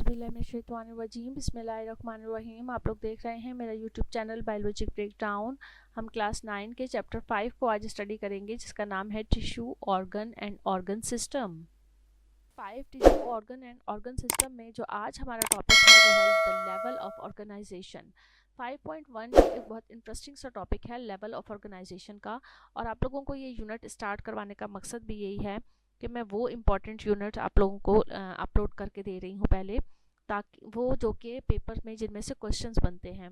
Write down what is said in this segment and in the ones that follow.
औज़ुबिल्लाहिमिनश्शैतानिर्रजीम बिस्मिल्लाहिर्रहमानिर्रहीम। आप लोग देख रहे हैं मेरा यूट्यूब चैनल बायोलॉजिक ब्रेकडाउन। हम क्लास 9 के चैप्टर 5 को आज स्टडी करेंगे, जिसका नाम है tissue, organ and organ system. 5 tissue, organ and organ system में जो आज हमारा टॉपिक है वो है द लेवल ऑफ ऑर्गेनाइजेशन। 5.1 एक बहुत इंटरेस्टिंग सा टॉपिक है लेवल ऑफ ऑर्गेनाइजेशन का, और आप लोगों को ये यूनिट स्टार्ट करवाने का मकसद भी यही है कि मैं वो इम्पॉर्टेंट यूनिट आप लोगों को अपलोड करके दे रही हूँ पहले, ताकि वो जो कि पेपर में जिनमें से क्वेश्चंस बनते हैं,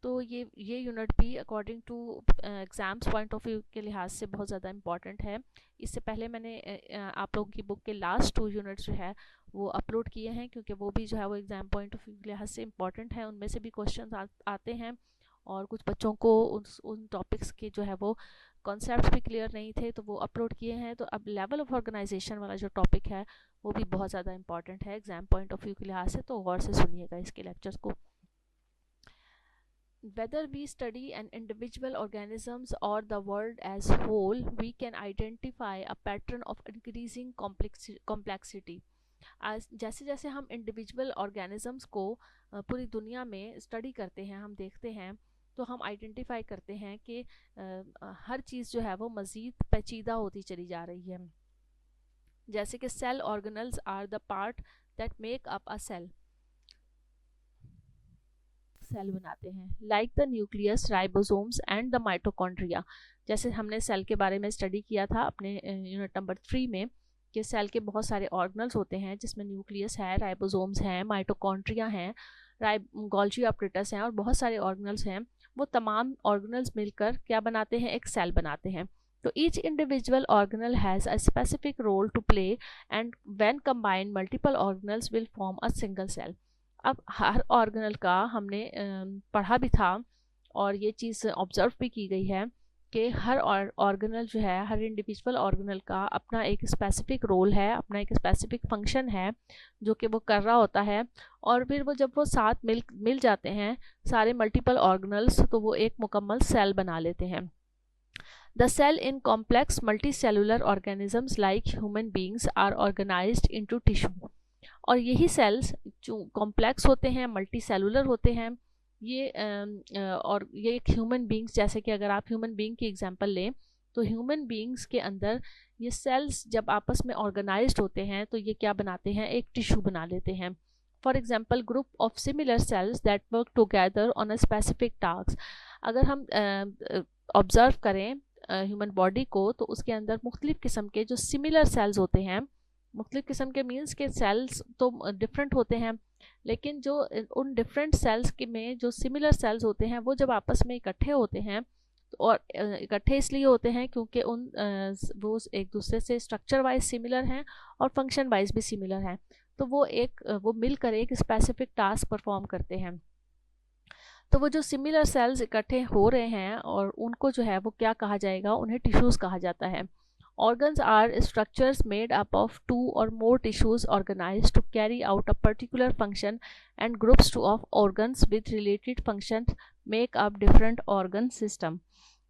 तो ये यूनिट भी according to exams point of view के लिहाज से बहुत ज़्यादा इंपॉर्टेंट है। इससे पहले मैंने आप लोगों की बुक के लास्ट 2 यूनिट्स जो है वो अपलोड किए हैं, क्योंकि वो भी जो है वो एग्ज़ाम पॉइंट ऑफ व्यू के लिहाज से इंपॉर्टेंट है। उनमें से भी क्वेश्चन आते हैं, और कुछ बच्चों को उन टॉपिक्स के जो है वो कॉन्सेप्ट्स भी क्लियर नहीं थे, तो वो अपलोड किए हैं। तो अब लेवल ऑफ ऑर्गेनाइजेशन वाला जो टॉपिक है वो भी बहुत ज़्यादा इंपॉर्टेंट है एग्जाम पॉइंट ऑफ व्यू के लिहाज से, तो गौर से सुनिएगा इसके लेक्चर्स को। Whether we study an individual organisms or the world as whole, we can identify a pattern of increasing complexity. आज जैसे जैसे हम इंडिविजुअल ऑर्गेनिजम्स को पूरी दुनिया में स्टडी करते हैं, हम देखते हैं, तो हम आइडेंटिफाई करते हैं कि हर चीज़ जो है वो मज़ीद पेचीदा होती चली जा रही है। जैसे कि cell organelles are the part that make up a cell बनाते हैं, like the nucleus, ribosomes and the mitochondria. जैसे हमने सेल के बारे में स्टडी किया था अपने यूनिट नंबर 3 में, कि सेल के बहुत सारे ऑर्गेनल्स होते हैं, जिसमें न्यूक्लियस है, राइबोसोम्स हैं, माइटोकॉन्ड्रिया हैं, गोल्जी ऑपरेटस हैं, और बहुत सारे ऑर्गेनल्स हैं। वो तमाम ऑर्गेनल्स मिलकर क्या बनाते हैं, एक सेल बनाते हैं। तो each individual organelle has a specific role to play, and when combined multiple organelles will form a single cell. अब हर ऑर्गेनल का हमने पढ़ा भी था, और ये चीज़ ऑब्जर्व भी की गई है कि हर ऑर्गेनल जो है, हर इंडिविजुअल ऑर्गेनल का अपना एक स्पेसिफिक रोल है, अपना एक स्पेसिफिक फंक्शन है जो कि वो कर रहा होता है। और फिर वो जब वो साथ मिल जाते हैं सारे मल्टीपल ऑर्गेनल्स, तो वो एक मुकम्मल सेल बना लेते हैं। The cell in complex multicellular organisms like human beings are organised into tissue. और यही सेल्स जो कॉम्प्लेक्स होते हैं, मल्टी सेलुलर होते हैं, और ये एक ह्यूमन बींग्स, जैसे कि अगर आप ह्यूमन बींग की एग्जांपल लें, तो ह्यूमन बींग्स के अंदर ये सेल्स जब आपस में ऑर्गेनाइज्ड होते हैं, तो ये क्या बनाते हैं, एक टिश्यू बना लेते हैं। For example, group of similar sales that work together on a specific task. अगर हम ऑब्जर्व करें ह्यूमन बॉडी को, तो उसके अंदर मुख्तलिफ किस्म के जो सिमिलर सेल्स होते हैं, मुख्तलिफ किस्म के मीन्स के सेल्स तो डिफरेंट होते हैं, लेकिन जो उन डिफरेंट सेल्स के में जो सिमिलर सेल्स होते हैं, वो जब आपस में इकट्ठे होते हैं, और इकट्ठे इसलिए होते हैं क्योंकि वो एक दूसरे से स्ट्रक्चर वाइज सिमिलर हैं और फंक्शन वाइज भी सिमिलर हैं, तो वो मिलकर एक स्पेसिफिक टास्क परफॉर्म करते हैं। तो वो जो सिमिलर सेल्स इकट्ठे हो रहे हैं, और उनको जो है वो क्या कहा जाएगा, उन्हें टिश्यूज़ कहा जाता है। Organs are structures made up of 2 or more tissues organized to carry out a particular function, and groups of organs with related functions make up different organ system.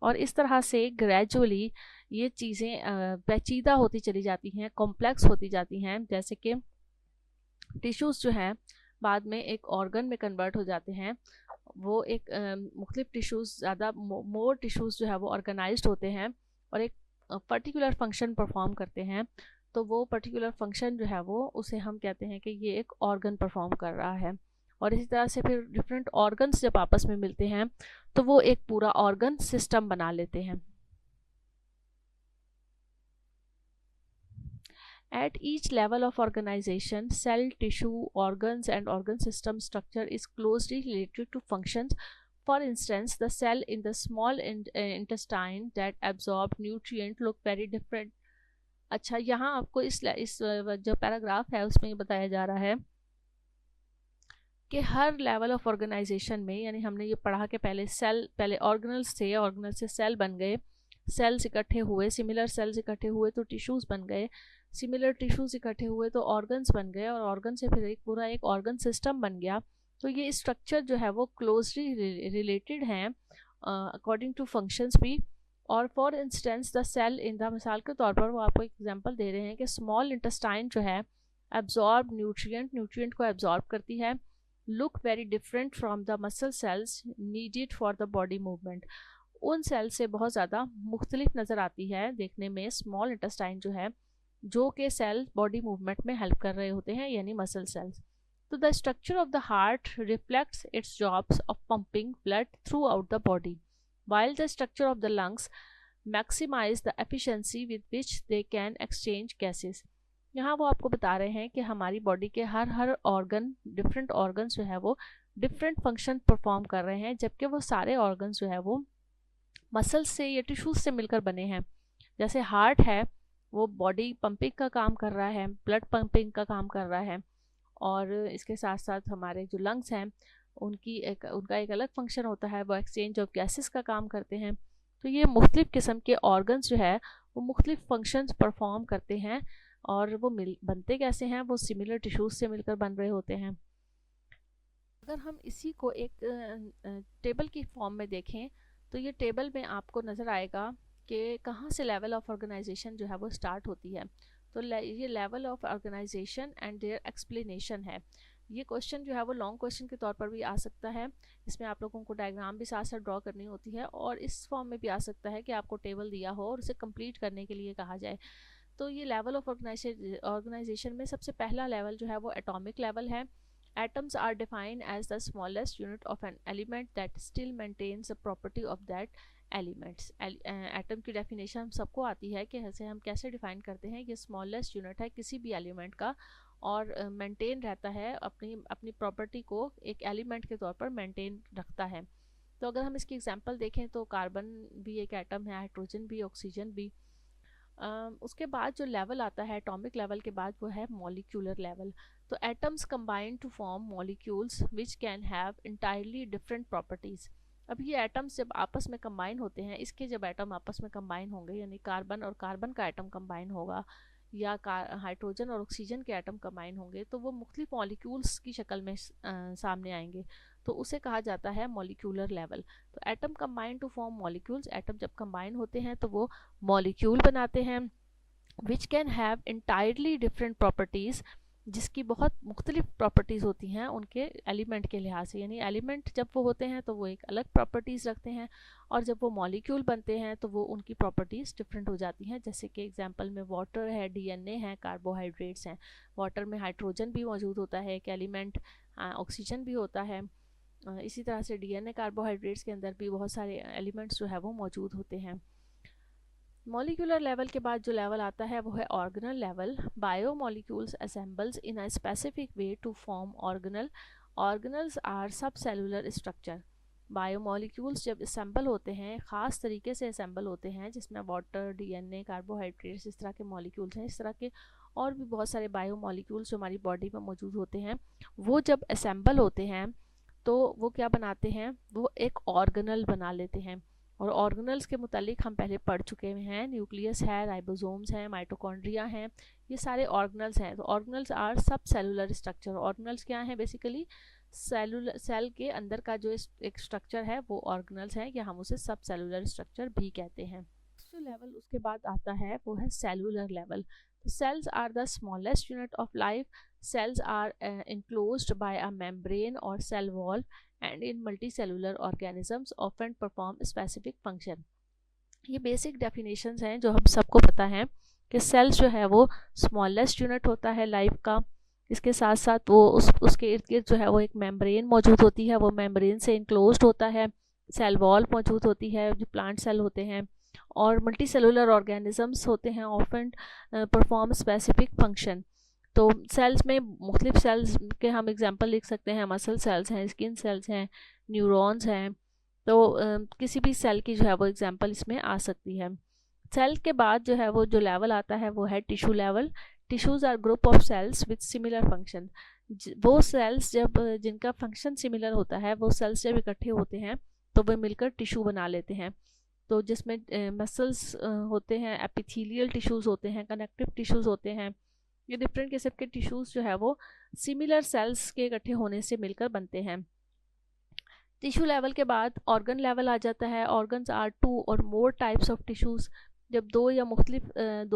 और इस तरह से ग्रेजुअली ये चीज़ें पेचीदा होती चली जाती हैं, कॉम्प्लेक्स होती जाती हैं, जैसे कि टिश्यूज़ जो हैं बाद में एक ऑर्गन में कन्वर्ट हो जाते हैं। वो एक मुख्तलिफ टिश्यूज़, ज़्यादा मोर टिश्यूज़ जो है वो ऑर्गेनाइज्ड होते हैं और एक पर्टिकुलर फंक्शन परफॉर्म करते हैं। तो वो पर्टिकुलर फंक्शन जो है वो उसे हम कहते हैं कि ये एक ऑर्गन परफॉर्म कर रहा है। और इसी तरह से फिर डिफरेंट ऑर्गन्स जब आपस में मिलते हैं, तो वो एक पूरा ऑर्गन सिस्टम बना लेते हैं। At each level of organization, cell, tissue, organs and organ system structure is closely related to functions. For instance, the cell in the small intestine that absorb nutrient look very different. अच्छा, यहाँ आपको इस जो paragraph है उसमें बताया जा रहा है कि हर लेवल ऑफ ऑर्गेनाइजेशन में, यानी हमने ये पढ़ा कि पहले ऑर्गेनल्स थे, ऑर्गेनल से सेल बन गए, सेल्स इकट्ठे हुए, सिमिलर सेल्स इकट्ठे हुए तो टिश्यूज़ बन गए, सिमिलर टिश्यूज़ इकट्ठे हुए तो ऑर्गन्स बन गए, और ऑर्गन से फिर एक ऑर्गन सिस्टम बन गया। तो ये स्ट्रक्चर जो है वो क्लोजली रिलेटेड हैं अकॉर्डिंग टू फंक्शंस भी। और for instance the cell in the, मिसाल के तौर पर वो आपको एक एग्जांपल दे रहे हैं कि स्मॉल इंटेस्टाइन जो है एब्जॉर्ब न्यूट्रिएंट को एब्जॉर्ब करती है, look very different from the muscle cells needed for the body movement, उन सेल से बहुत ज़्यादा मुख्तलिफ नज़र आती है देखने में स्मॉल इंटेस्टाइन जो है, जो कि सेल बॉडी मूवमेंट में हेल्प कर रहे होते हैं, यानी मसल सेल्स। तो the structure of the heart reflects it's jobs of pumping blood through out the body, while the structure of the lungs maximize the efficiency with which they can exchange gases। यहाँ वो आपको बता रहे हैं कि हमारी body के हर organ, different organs जो है वो डिफरेंट फंक्शन परफॉर्म कर रहे हैं, जबकि वो सारे ऑर्गन्स जो है वो मसल्स से या टिश्यूज से मिलकर बने हैं। जैसे हार्ट है वो बॉडी पंपिंग का काम कर रहा है, ब्लड पंपिंग का काम कर रहा है, और इसके साथ साथ हमारे जो लंग्स हैं उनका एक अलग फंक्शन होता है, वो एक्सचेंज ऑफ गैसेस का काम करते हैं। तो ये मुख्तलिफ किस्म के ऑर्गन्स जो है वो मुख्तलिफ फंक्शंस परफॉर्म करते हैं, और वो बनते कैसे हैं, वो सिमिलर टिश्यूज से मिलकर बन रहे होते हैं। अगर हम इसी को एक टेबल की फॉर्म में देखें तो ये टेबल में आपको नज़र आएगा कि कहाँ से लेवल ऑफ ऑर्गेनाइजेशन जो है वो स्टार्ट होती है। तो ये level of organisation and their explanation है। ये क्वेश्चन जो है वो लॉन्ग क्वेश्चन के तौर पर भी आ सकता है, इसमें आप लोगों को डायग्राम भी साथ साथ ड्रॉ करनी होती है, और इस फॉर्म में भी आ सकता है कि आपको टेबल दिया हो और उसे कंप्लीट करने के लिए कहा जाए। तो ये लेवल ऑफ ऑर्गेनाइजेशन में सबसे पहला लेवल जो है वो एटॉमिक लेवल है। Atoms are defined as the smallest unit of an element that still maintains the property of that elements। Atom की डेफिनेशन सबको आती है कि ऐसे हम कैसे डिफाइन करते हैं, ये स्मॉलेस्ट यूनिट है किसी भी एलिमेंट का, और मेंटेन रहता है अपनी प्रॉपर्टी को एक एलिमेंट के तौर पर मेंटेन रखता है। तो अगर हम इसकी एग्जांपल देखें तो कार्बन भी एक एटम है, हाइड्रोजन भी, ऑक्सीजन भी। उसके बाद जो लेवल आता है एटॉमिक लेवल के बाद वो है मॉलिक्यूलर लेवल। तो atoms combine to form molecules which can have entirely different properties. अब ये एटम्स जब आपस में कंबाइन होते हैं, इसके जब एटम आपस में कंबाइन होंगे, यानी कार्बन और कार्बन का एटम कंबाइन होगा, या हाइड्रोजन और ऑक्सीजन के एटम कंबाइन होंगे, तो वो मुख्तलिफ मॉलिक्यूल्स की शक्ल में सामने आएंगे, तो उसे कहा जाता है मॉलिक्यूलर लेवल। तो atom combine to form molecules, atom जब कंबाइन होते हैं तो वो मॉलिक्यूल बनाते हैं, which can have entirely different properties, जिसकी बहुत मुख्तलिफ प्रॉपर्टीज़ होती हैं उनके एलिमेंट के लिहाज से। यानी एलिमेंट जब वो होते हैं तो वो एक अलग प्रॉपर्टीज़ रखते हैं, और जब वो मॉलिक्यूल बनते हैं तो वो उनकी प्रॉपर्टीज़ डिफरेंट हो जाती हैं। जैसे कि एग्जांपल में वाटर है, डीएनए है, कार्बोहाइड्रेट्स हैं। वाटर में हाइड्रोजन भी मौजूद होता है एक एलिमेंट, ऑक्सीजन भी होता है। इसी तरह से डीएनए कार्बोहाइड्रेट्स के अंदर भी बहुत सारे एलिमेंट्स जो है वो मौजूद होते हैं। मॉलिक्यूलर लेवल के बाद जो लेवल आता है वो है organelle level. Biomolecules assembles in a specific way to form organelle. Organelles are subcellular structure. Biomolecules जब असेंबल होते हैं, ख़ास तरीके से असेंबल होते हैं, जिसमें वाटर, डीएनए, कार्बोहाइड्रेट्स, इस तरह के मॉलिक्यूल्स हैं, इस तरह के और भी बहुत सारे बायोमॉलिक्यूल्स जो हमारी बॉडी में मौजूद होते हैं, वो जब असेंबल होते हैं तो वो क्या बनाते हैं, वो एक ऑर्गेनल बना लेते हैं। और ऑर्गेनल्स के मुतालिक हम पहले पढ़ चुके हैं, न्यूक्लियस है, राइबोसोम्स हैं, माइटोकॉन्ड्रिया हैं, ये सारे ऑर्गेनल्स हैं। तो organelles are subcellular structure. Organelles क्या हैं, बेसिकली सेल के अंदर का जो एक स्ट्रक्चर है वो ऑर्गेनल्स हैं, या हम उसे सब सेलुलर स्ट्रक्चर भी कहते हैं। जो लेवल उसके बाद आता है वो है सेलुलर लेवल। तो cells are the smallest unit of life. Cells are enclosed by a membrane or cell wall and in multicellular organisms often perform specific function। ये बेसिक डेफिनेशंस हैं जो हम सबको पता है कि सेल्स जो है वो स्मॉलेस्ट यूनिट होता है लाइफ का। इसके साथ साथ वो उसके इर्द गिर्द जो है वो एक मेम्ब्रेन मौजूद होती है, वो मेम्ब्रेन से इनक्लोज्ड होता है, सेल वॉल मौजूद होती है जो प्लांट सेल होते हैं, और मल्टी सेलुलर ऑर्गेनिजम्स होते हैं, ऑफन परफॉर्म स्पेसिफिक फंक्शन। तो सेल्स में मुख्तलिफ सेल्स के हम एग्जांपल लिख सकते हैं, मसल सेल्स हैं, स्किन सेल्स हैं, न्यूरॉन्स हैं। तो किसी भी सेल की जो है वो एग्जांपल इसमें आ सकती है। सेल के बाद जो है वो जो लेवल आता है वो है tissue level. Tissues are group of cells with similar function. वो सेल्स जब जिनका फंक्शन सिमिलर होता है, वो सेल्स जब इकट्ठे होते हैं तो वे मिलकर टिश्यू बना लेते हैं। तो जिसमें मसल्स होते हैं, एपिथेलियल टिश्यूज़ होते हैं, कनेक्टिव टिश्यूज़ होते हैं। ये डिफरेंट किस्म के टिश्यूज़ जो है वो सिमिलर सेल्स के इकट्ठे होने से मिलकर बनते हैं। टिश्यू लेवल के बाद ऑर्गन लेवल आ जाता है। ऑर्गन्स आर 2 और मोर टाइप्स ऑफ टिश्यूज़। जब दो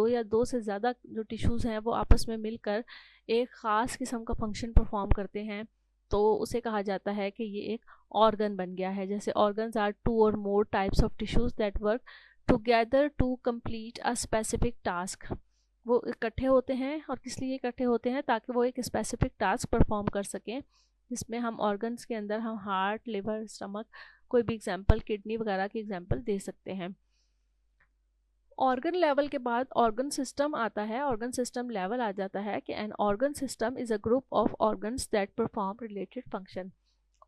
या दो से ज़्यादा जो टिश्यूज़ हैं वो आपस में मिलकर एक ख़ास किस्म का फंक्शन परफॉर्म करते हैं तो उसे कहा जाता है कि ये एक ऑर्गन बन गया है। जैसे ऑर्गन्स आर 2 और more types of tissues that work together to complete a specific task. वो इकट्ठे होते हैं, और किस लिए इकट्ठे होते हैं? ताकि वो एक स्पेसिफिक टास्क परफॉर्म कर सकें, जिसमें हम ऑर्गन्स के अंदर हम हार्ट, लिवर, स्टमक, कोई भी एग्जांपल, किडनी वगैरह की एग्जांपल दे सकते हैं। ऑर्गन लेवल के बाद ऑर्गन सिस्टम आता है। ऑर्गन सिस्टम लेवल आ जाता है कि an organ system is a group of organs that perform related function.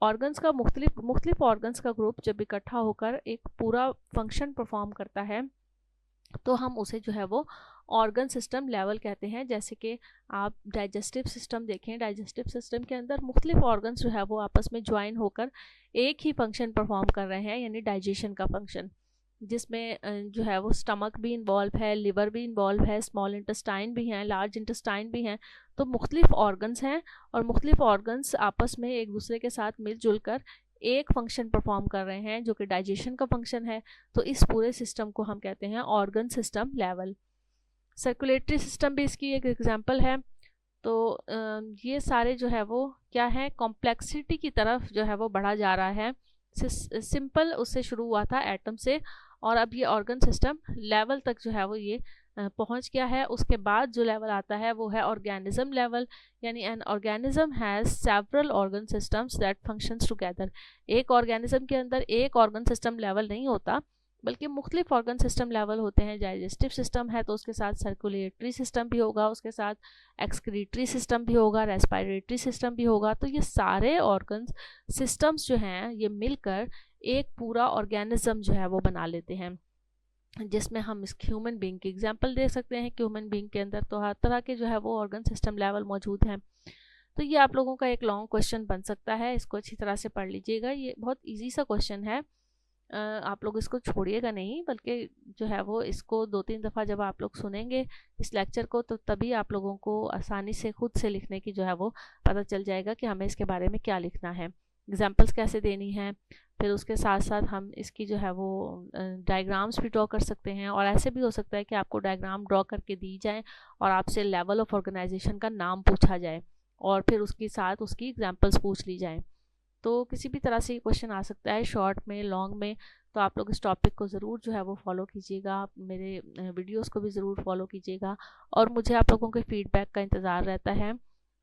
Organs का मुख्तलिफ ऑर्गन्स का ग्रुप जब इकट्ठा होकर एक पूरा फंक्शन परफॉर्म करता है तो हम उसे जो है वो ऑर्गन सिस्टम लेवल कहते हैं। जैसे कि आप डाइजेस्टिव सिस्टम देखें, डाइजेस्टिव सिस्टम के अंदर मुख्तलिफ ऑर्गन्स जो है वो आपस में ज्वाइन होकर एक ही फंक्शन परफॉर्म कर रहे हैं, यानी डाइजेशन का फंक्शन, जिसमें जो है वो स्टमक भी इन्वॉल्व है, लिवर भी इन्वॉल्व है, स्मॉल इंटेस्टाइन भी हैं, लार्ज इंटेस्टाइन भी हैं। तो मुख्तलिफ ऑर्गन्स हैं और मुख्तलिफ ऑर्गन्स आपस में एक दूसरे के साथ मिलजुल कर एक फंक्शन परफॉर्म कर रहे हैं जो कि डाइजेशन का फंक्शन है। तो इस पूरे सिस्टम को हम कहते हैं organ system level. Circulatory system भी इसकी एक एग्जांपल है। तो ये सारे जो है वो क्या है, कॉम्प्लेक्सिटी की तरफ जो है वो बढ़ा जा रहा है। सिंपल उससे शुरू हुआ था एटम से, और अब ये ऑर्गन सिस्टम लेवल तक जो है वो ये पहुंच गया है। उसके बाद जो लेवल आता है वो है ऑर्गेनिज्म लेवल, यानी an organism has several organ systems that functions together. एक ऑर्गेनिज्म के अंदर एक ऑर्गन सिस्टम लेवल नहीं होता, बल्कि मुख्तलिफ ऑर्गन सिस्टम लेवल होते हैं। डाइजेस्टिव सिस्टम है तो उसके साथ सर्कुलेटरी सिस्टम भी होगा, उसके साथ एक्सक्रीटरी सिस्टम भी होगा, रेस्पिरेटरी सिस्टम भी होगा। तो ये सारे ऑर्गन सिस्टम्स जो हैं ये मिलकर एक पूरा ऑर्गेनिज्म जो है वो बना लेते हैं, जिसमें हम इस ह्यूमन बीइंग की एग्जांपल दे सकते हैं कि ह्यूमन बीइंग के अंदर तो हर तरह के जो है वो ऑर्गन सिस्टम लेवल मौजूद हैं। तो ये आप लोगों का एक लॉन्ग क्वेश्चन बन सकता है, इसको अच्छी तरह से पढ़ लीजिएगा। ये बहुत ईजी सा क्वेश्चन है, आप लोग इसको छोड़िएगा नहीं, बल्कि जो है वो इसको 2-3 दफ़ा जब आप लोग सुनेंगे इस लेक्चर को तो तभी आप लोगों को आसानी से खुद से लिखने की जो है वो पता चल जाएगा कि हमें इसके बारे में क्या लिखना है, एग्जाम्पल्स कैसे देनी है। फिर उसके साथ साथ हम इसकी जो है वो डायग्राम्स भी ड्रॉ कर सकते हैं, और ऐसे भी हो सकता है कि आपको डायग्राम ड्रॉ करके दी जाए और आपसे लेवल ऑफ ऑर्गेनाइजेशन का नाम पूछा जाए और फिर उसके साथ उसकी एग्जांपल्स पूछ ली जाए। तो किसी भी तरह से ये क्वेश्चन आ सकता है, शॉर्ट में, लॉन्ग में। तो आप लोग इस टॉपिक को ज़रूर जो है वो फॉलो कीजिएगा, आप मेरे वीडियोस को भी ज़रूर फॉलो कीजिएगा, और मुझे आप लोगों के फीडबैक का इंतज़ार रहता है।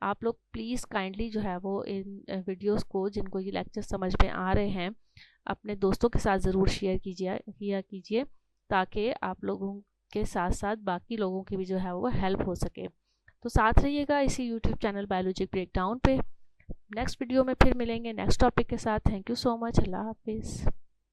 आप लोग प्लीज़ काइंडली जो है वो इन वीडियोस को, जिनको ये लेक्चर समझ में आ रहे हैं, अपने दोस्तों के साथ ज़रूर शेयर कीजिए ताकि आप लोगों के साथ साथ बाकी लोगों की भी जो है वो हेल्प हो सके। तो साथ रहिएगा इसी यूट्यूब चैनल बायोलॉजी ब्रेकडाउन पे। नेक्स्ट वीडियो में फिर मिलेंगे नेक्स्ट टॉपिक के साथ। Thank you so much. अल्लाह हाफिज़।